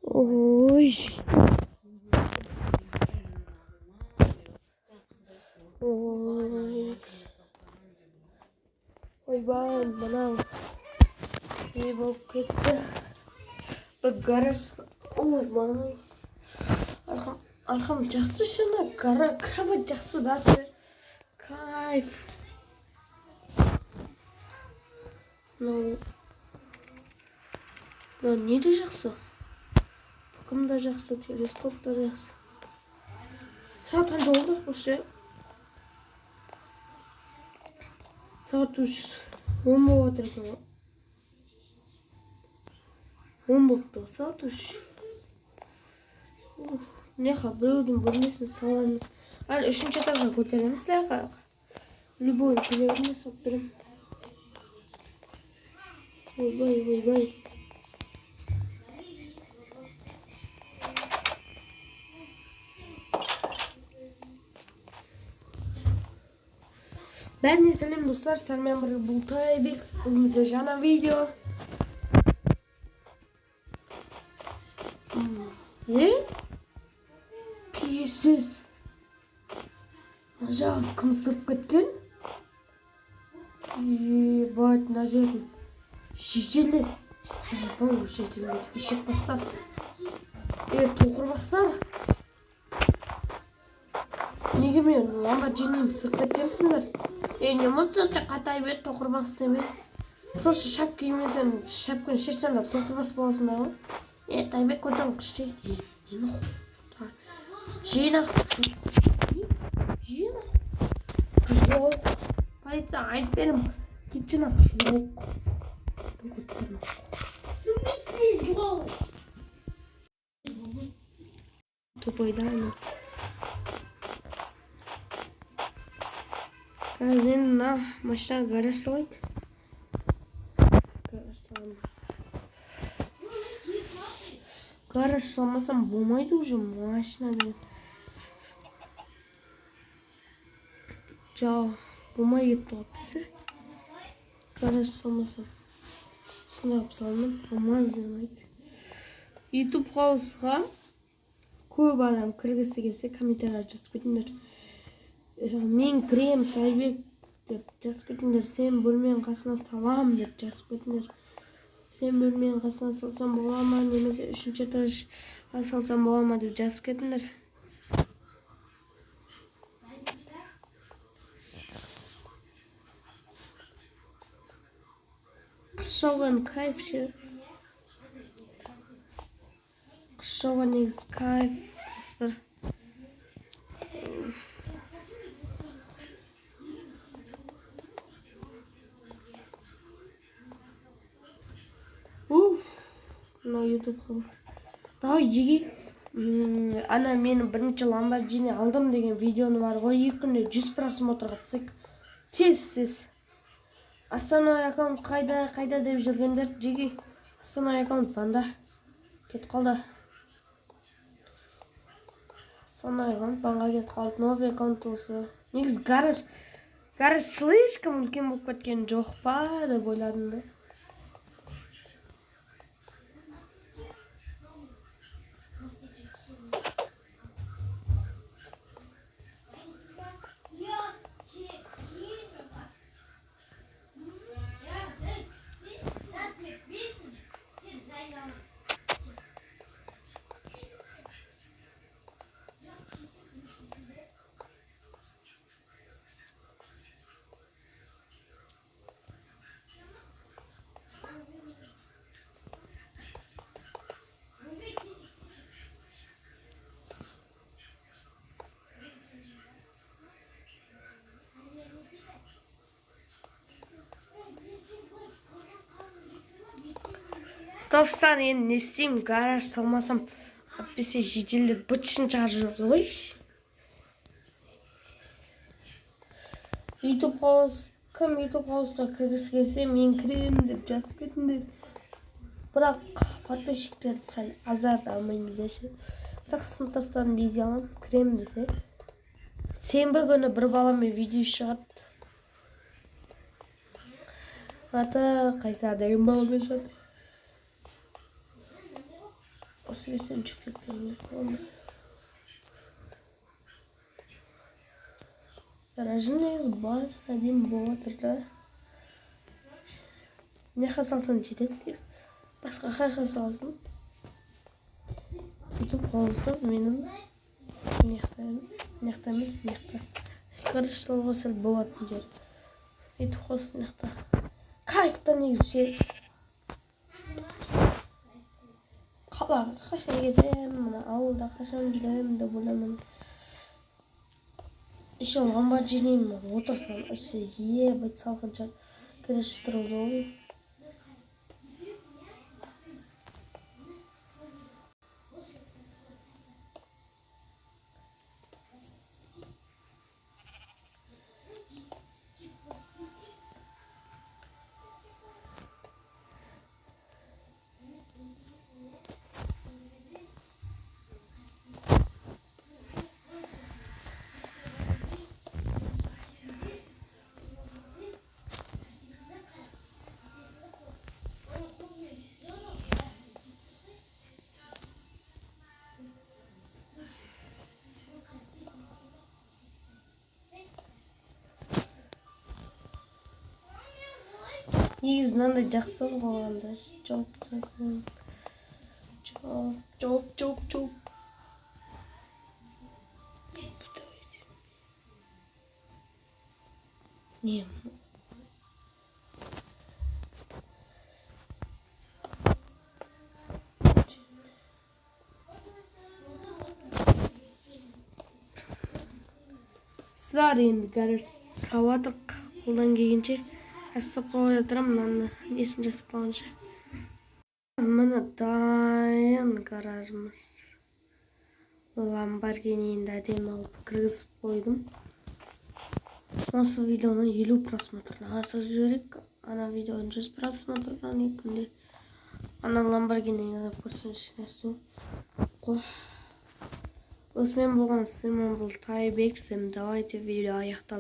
Ой. Ой. Ойбай, мынау не болып кетті. Бір гараж. Ой, мынау. Арқам жақсы шыны. Кровать жақсы даже. Кайф. Ну, не де жақсы? Бұқым да жақсы, телескоп да жақсы. Сағат қанша болды осы? Сағат 3. 10 болып жатыр екен. 10 болыпты, сағат 3. Неха, біреудің бөлмесін саламыз. Әлі 3-ші этажға көтереміз, ләқа. Любой келеріне сап берем. Ойбай. Бәріне сәлем достар, сәлмен бірге бұл Тайбек. Бүгінгі жаңа видео. Пейсіз. Нажа кім сылып кеткен? Ебать, на жерін. Шетелдер. Сәлбау шетелдер. Ешек бастар. Тоқыр бастар. Неге мен ламборджиним сылып кеткенсіңдер? Не мұнша қатай бет тоқыр басын еме. Просто шап киімесен, шапкін шешсеңдер тоқыр бас боласыңдар ғой. Тайбек көтен күште. Жина. Жоқ. Полиция айтып берім. Кетшіна. Жоқ. В смысле жлоб? Тупойда ана. Қазір енді машина гараж салайық. Гараж салмасам болмайды уже машина деген. Жау, болмай кетті ғапысы. Гараж салмасам. Осындай ғап салмын, болмаз болмайды. YouTube қауысыға көп адам кіргісі келсе комментария жазып кетіңдер. Мен крем Тайбек деп жазып кетіңдер. Сен бөлменің қасына салам деп жазып кетіңдер. Сен бөлменің қасына салсам бола ма, немесе 3-ші этажға салсам бола ма деп жазып кетіңдер. Қыс жауған кайф ше. Қыс жауған негіз кайф. Мына YouTube қылып. Давай жеге. Ана мен бірінші ламборджини алдым деген видеоны бар ғой. 2 күнде 100 просмотрға түсік. Тез. Основной аккаунт қайда деп жүргендер жеге. Основной аккаунт банда. Кет қалды. Основной аккаунт банға кет қалды. Новый аккаунт осы. Негіз гараж слишком үлкен болып кеткен жоқ па деп ойладым да. Достар, енді не істеймін, гараж салмасам, әйтпесе жеделдер бытшын шығарып жүр ғой. YouTube қауысқа кіргісі келсе, мен кірем деп жазып кетіңдер. Бірақ подписчиктерді сәл азат алмайын десе. Бірақ сыныптастарын безе алам, кірем десе. Сенбі күні бір баламен видео шығады. Аты Қайсар деген баламен шығады. Осы весен жүктеп бермей. Гаражын негіз бас әдем болатыр да. Не салсаң жетеді. Басқа қайқа салсын. Ютуб қалса менің нехта емес нехта. Гараж салуға сәл болатын жер. Ютуб қалса нехта. Кайфта негіз жер. Қалаға қашан кетемін, ауылда қашан жүремін деп ойламын. Іш алған бар жинеймін, отырсам іші ебіт салқынша кіріш тұрды ғой. Негізі мынандай жақсы болғанда жоп. Не? Сыздар енді гараж сауатық қолдан келгенше жасап қоя тұрам, мынаны несін жасап қойғанша. Мына дайын гаражымыз. Lamborghini'нді әдемі алып кіргізіп қойдым. Осы видеоны 50 просмотрдан асырып жіберейік. Ана видеоны 100 просмотрдан екінде. Ана Lamborghini'ні көрсеңіздер. Осымен болған сізмен бұл Тайбексім. Давайте видео аяқталды.